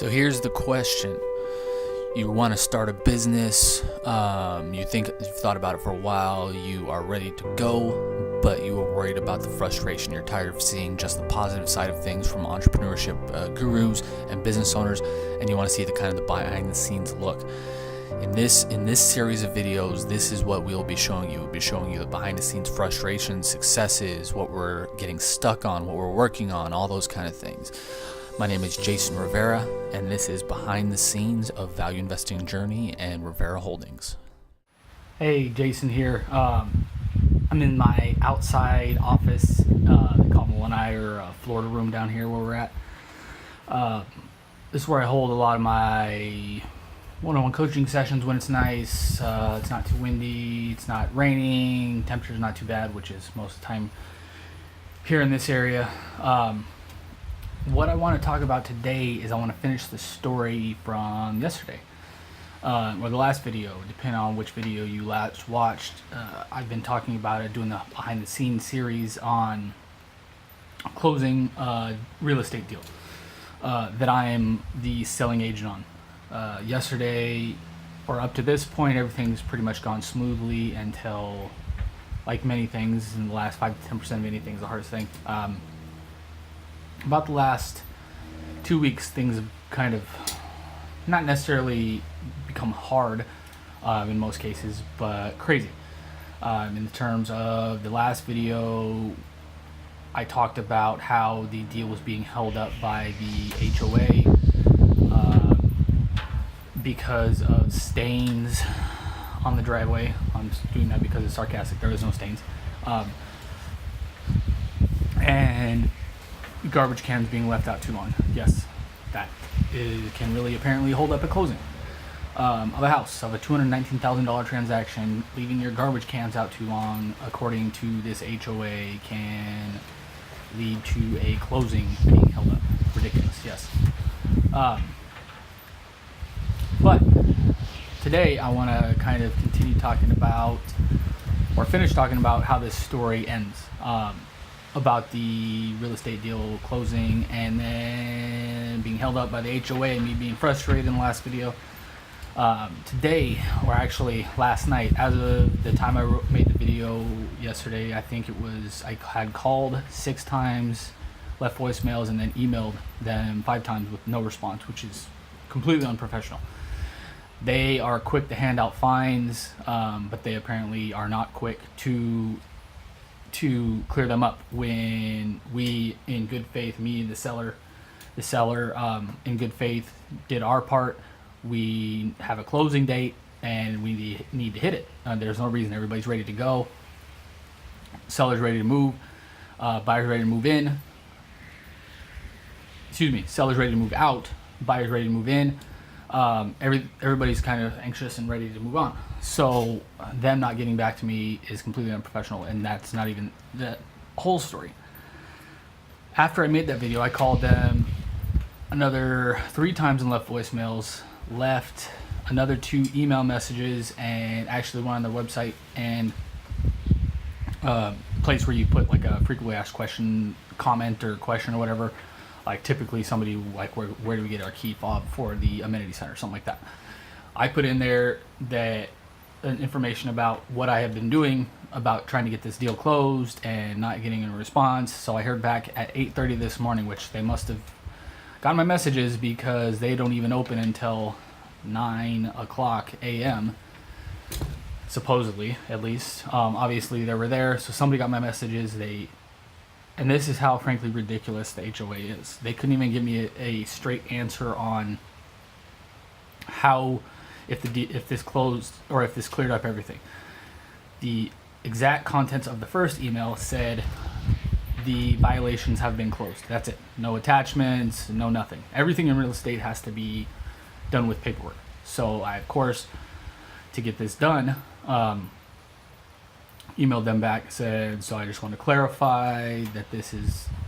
So here's the question. You want to start a business, you think you've thought about it for a while, you are ready to go, but you are worried about the frustration. You're tired of seeing just the positive side of things from entrepreneurship gurus and business owners, and you want to see the kind of the behind the scenes look. In this series of videos, this is what we'll be showing you. We'll be showing you the behind the scenes frustrations, successes, what we're getting stuck on, what we're working on, all those kind of things. My name is Jason Rivera, and this is Behind the Scenes of Value Investing Journey and Rivera Holdings. Hey, Jason here. I'm in my outside office. They call me a Florida room down here where we're at. This is where I hold a lot of my one-on-one coaching sessions when it's nice. It's not too windy. It's not raining. Temperature's not too bad, which is most of the time here in this area. What I want to talk about today is I want to finish the story from yesterday, or the last video, depending on which video you last watched. I've been talking about it, doing the behind the scenes series on closing a real estate deal that I am the selling agent on. Yesterday, or up to this point, everything's pretty much gone smoothly until, like many things, in the last 5 to 10% of anything is the hardest thing. About the last 2 weeks, things have kind of not necessarily become hard in most cases, but crazy. In terms of the last video, I talked about how the deal was being held up by the HOA because of stains on the driveway. I'm just doing that because it's sarcastic. There is no stains. And garbage cans being left out too long. Yes, that can really apparently hold up a closing of a house, of a $219,000 transaction. Leaving your garbage cans out too long, according to this HOA, can lead to a closing being held up. Ridiculous, yes. But today I want to kind of continue talking about, or finish talking about, how this story ends. About the real estate deal closing and then being held up by the HOA and me being frustrated in the last video. Today, or actually last night, as of the time I made the video yesterday, I think it was, I had called 6 times, left voicemails, and then emailed them 5 times with no response, which is completely unprofessional. They are quick to hand out fines, but they apparently are not quick to clear them up when we, in good faith, me and the seller, in good faith, did our part. We have a closing date and we need to hit it. There's no reason. Everybody's ready to go. Seller's ready to move. Buyer's ready to move in. Seller's ready to move out. Buyer's ready to move in. Everybody's kind of anxious and ready to move on. So them not getting back to me is completely unprofessional, and that's not even the whole story. After I made that video, I called them another 3 times and left voicemails, left another 2 email messages, and actually went on their website and place where you put like a frequently asked question, comment or question or whatever. Like typically somebody like, where do we get our key fob for the amenity center, something like that. I put in there that information about what I have been doing about trying to get this deal closed and not getting a response. So I heard back at 8:30 this morning, which they must have gotten my messages because they don't even open until 9 o'clock a.m. supposedly, at least. Obviously they were there, so somebody got my messages. And this is how frankly ridiculous the HOA is. They couldn't even give me a straight answer on how, if this closed or if this cleared up everything. The exact contents of the first email said the violations have been closed. That's it. No attachments, no nothing. Everything in real estate has to be done with paperwork. So I, of course, to get this done, emailed them back, said, so I just want to clarify that this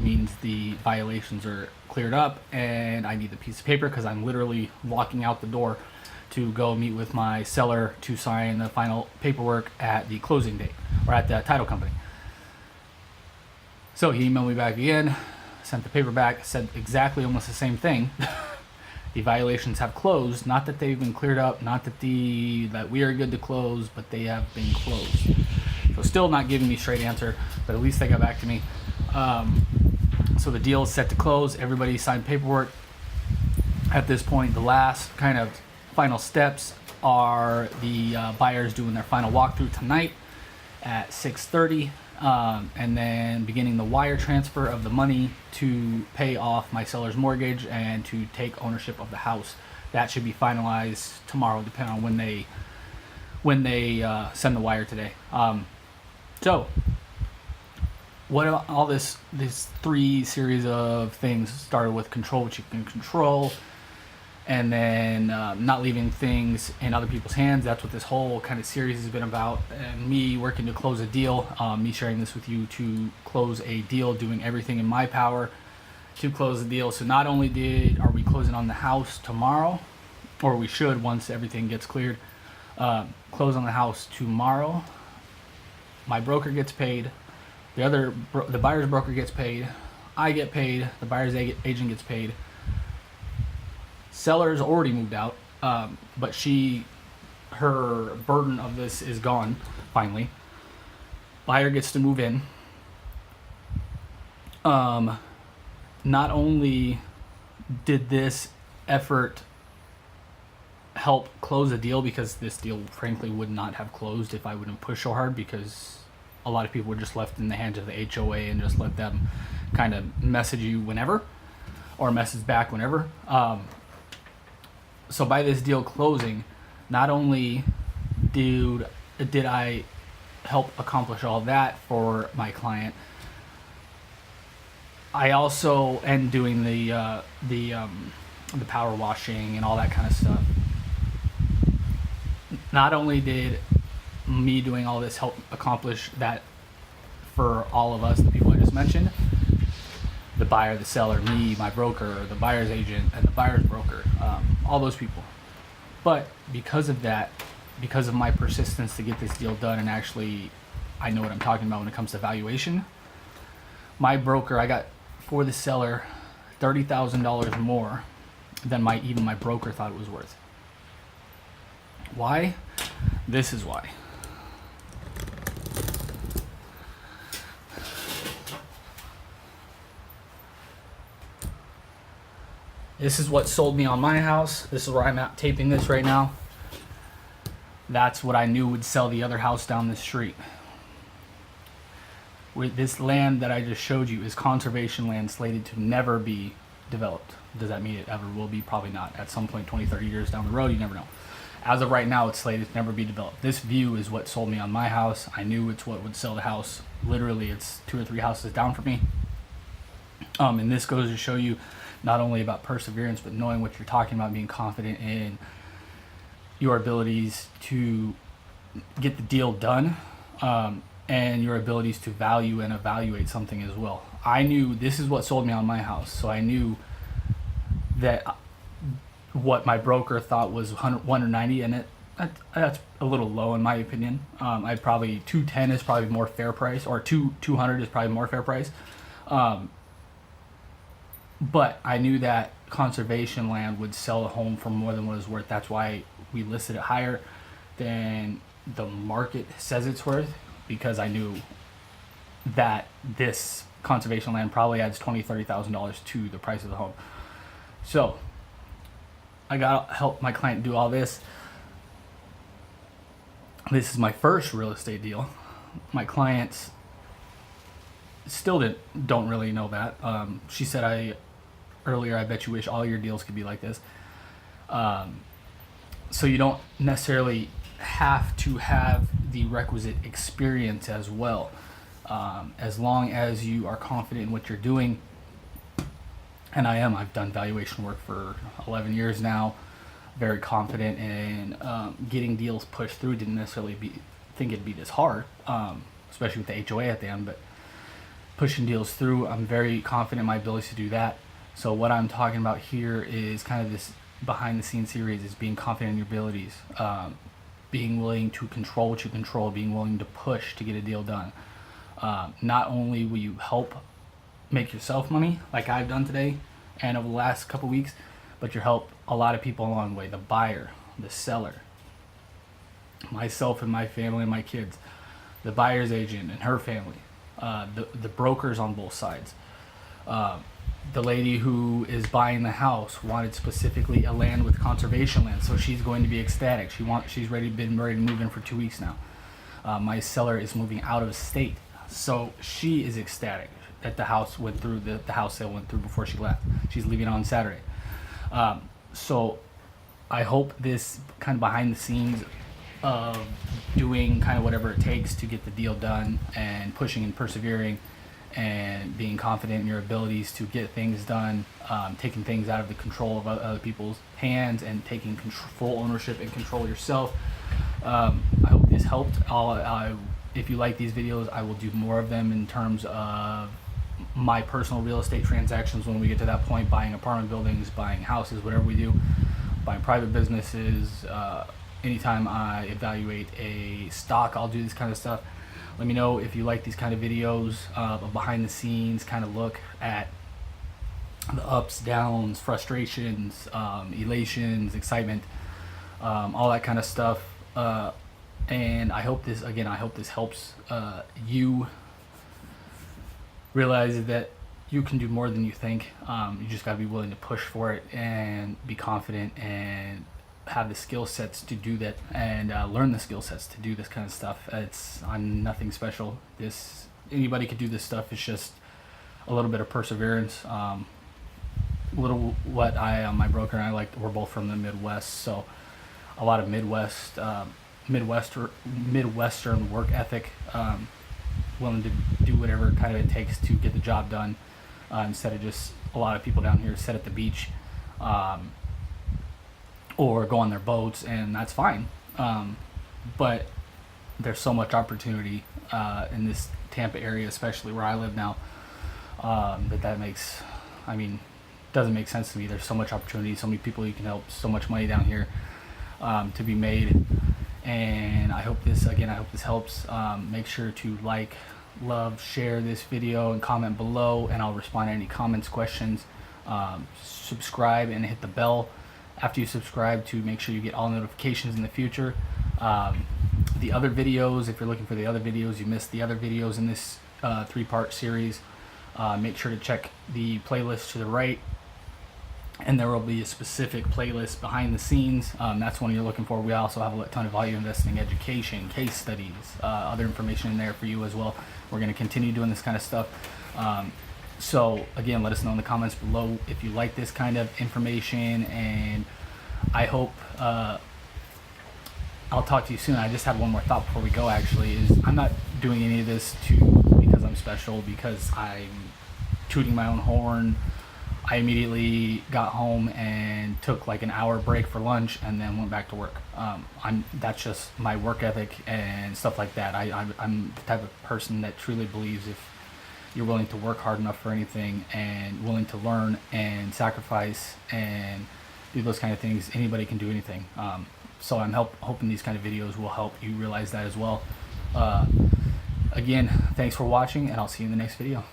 means the violations are cleared up, and I need the piece of paper because I'm literally walking out the door to go meet with my seller to sign the final paperwork at the closing date, or at the title company. So he emailed me back again, sent the paper back, said exactly almost the same thing, The valuations have closed. Not that they've been cleared up, not that that we are good to close, but they have been closed. So still not giving me a straight answer, but at least they got back to me. So the deal is set to close. Everybody signed paperwork. At this point, the last kind of final steps are the buyers doing their final walkthrough tonight at 6:30, and then beginning the wire transfer of the money to pay off my seller's mortgage and to take ownership of the house. That should be finalized tomorrow, depending on when they send the wire today. So what about all these three series of things? Started with control what you can control, and then not leaving things in other people's hands. That's what this whole kind of series has been about, and me working to close a deal, me sharing this with you to close a deal, doing everything in my power to close the deal. So not only are we closing on the house tomorrow, or we should once everything gets cleared, close on the house tomorrow. My broker gets paid, the buyer's broker gets paid, I get paid, the buyer's agent gets paid. Seller's already moved out, but her burden of this is gone finally. Buyer gets to move in. Not only did this effort help close a deal, because this deal frankly would not have closed if I wouldn't push so hard, because a lot of people were just left in the hands of the HOA and just let them kind of message you whenever or message back whenever. So by this deal closing, not only did I help accomplish all that for my client, I also am doing the power washing and all that kind of stuff. Not only did me doing all this help accomplish that for all of us, the people I just mentioned, the buyer, the seller, me, my broker, the buyer's agent, and the buyer's broker, all those people. But because of that, because of my persistence to get this deal done, and actually I know what I'm talking about when it comes to valuation, my broker, I got for the seller $30,000 more than even my broker thought it was worth. Why? This is why. This is what sold me on my house. This is where I'm at taping this right now. That's what I knew would sell the other house down the street. With this land that I just showed you is conservation land slated to never be developed. Does that mean it ever will be? Probably not. At some point 20, 30 years down the road, you never know. As of right now, it's slated to never be developed. This view is what sold me on my house. I knew it's what would sell the house. Literally, it's 2 or 3 houses down from me. And this goes to show you not only about perseverance, but knowing what you're talking about, being confident in your abilities to get the deal done, and your abilities to value and evaluate something as well. I knew this is what sold me on my house, so I knew that what my broker thought was 190, and that's a little low in my opinion. I'd probably 210 is probably more fair price, or 200 is probably more fair price. But I knew that conservation land would sell a home for more than what it's worth. That's why we listed it higher than the market says it's worth, because I knew that this conservation land probably adds $20,000-$30,000 to the price of the home. So I got to help my client do all this. This is my first real estate deal. My clients still don't really know that. She said earlier, I bet you wish all your deals could be like this. So you don't necessarily have to have the requisite experience as well. As long as you are confident in what you're doing, and I am. I've done valuation work for 11 years now. Very confident in getting deals pushed through. Didn't necessarily think it'd be this hard, especially with the HOA at the end, but pushing deals through, I'm very confident in my ability to do that. So what I'm talking about here is kind of this behind the scenes series, is being confident in your abilities, being willing to control what you control, being willing to push to get a deal done. Not only will you help make yourself money like I've done today and over the last couple weeks, but you help a lot of people along the way. The buyer, the seller, myself and my family and my kids, the buyer's agent and her family, the brokers on both sides. The lady who is buying the house wanted specifically a land with conservation land, so she's going to be ecstatic. She's been ready to move in for 2 weeks now. My seller is moving out of state, so she is ecstatic that the house went through, the house sale went through before she left. She's leaving on Saturday. So I hope this kind of behind the scenes of doing kind of whatever it takes to get the deal done, and pushing and persevering and being confident in your abilities to get things done, taking things out of the control of other people's hands and taking full ownership and control yourself. I hope this helped. If you like these videos, I will do more of them in terms of my personal real estate transactions when we get to that point, buying apartment buildings, buying houses, whatever we do, buying private businesses. Anytime I evaluate a stock, I'll do this kind of stuff. Let me know if you like these kind of videos, of behind the scenes kind of look at the ups, downs, frustrations, elations, excitement, all that kind of stuff. And I hope this helps you realize that you can do more than you think. You just got to be willing to push for it and be confident and have the skill sets to do that, and learn the skill sets to do this kind of stuff. I'm nothing special. Anybody could do this stuff. It's just a little bit of perseverance. My broker and I, we're both from the Midwest, so a lot of Midwestern work ethic, willing to do whatever kind of it takes to get the job done, instead of just a lot of people down here sit at the beach, or go on their boats, and that's fine. But there's so much opportunity in this Tampa area, especially where I live now, doesn't make sense to me. There's so much opportunity, so many people you can help, so much money down here to be made. And I hope this helps. Make sure to like, love, share this video, and comment below, and I'll respond to any comments, questions. Subscribe and hit the bell after you subscribe to make sure you get all notifications in the future. The other videos, if you're looking for the other videos, you missed the other videos in this 3-part series, make sure to check the playlist to the right, and there will be a specific playlist behind the scenes. That's one you're looking for. We also have a ton of value investing education, case studies, other information in there for you as well. We're going to continue doing this kind of stuff. So again, let us know in the comments below if you like this kind of information, and I hope I'll talk to you soon. I just have one more thought before we go, actually, is I'm not doing any of this because I'm special, because I'm tooting my own horn. I immediately got home and took an hour break for lunch and then went back to work. That's just my work ethic and stuff like that. I'm the type of person that truly believes if you're willing to work hard enough for anything and willing to learn and sacrifice and do those kind of things, anybody can do anything. So I'm hoping these kind of videos will help you realize that as well. Again, thanks for watching, and I'll see you in the next video.